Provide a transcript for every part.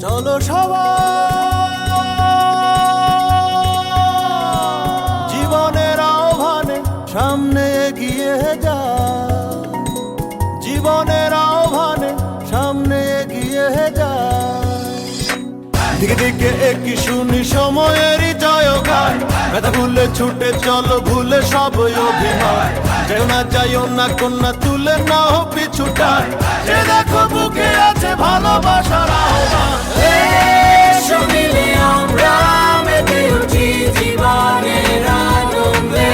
চলো সবাই জীবনের আহ্বানে সামনে এগিয়ে যায়, জীবনের আহ্বানে সামনে এগিয়ে যায়। দিকে দিকে একই শুনি সময়েরই জয়গান, ব্যথা ভুলে ছুটে চলো ভুলে সব অভিমান। যেও না যাইও না কন্যা তুলে নাও পিছুটান, যে দেখো বুকে আছে ভালোবাসার আহ্বান। এসো মিলে আমরা মেতে উঠি জীবনের আনন্দে,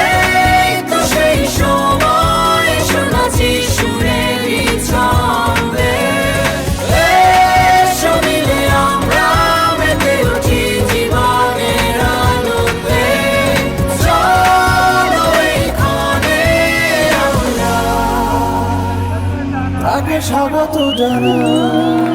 এই তো সেই সময় শোনাচ্ছি সুরেরই ছন্দে। এসো মিলে আমরা মেতে উঠি জীবনের আনন্দে, চলো এই ক্ষণে আমরা তাকে স্বাগত জানাই।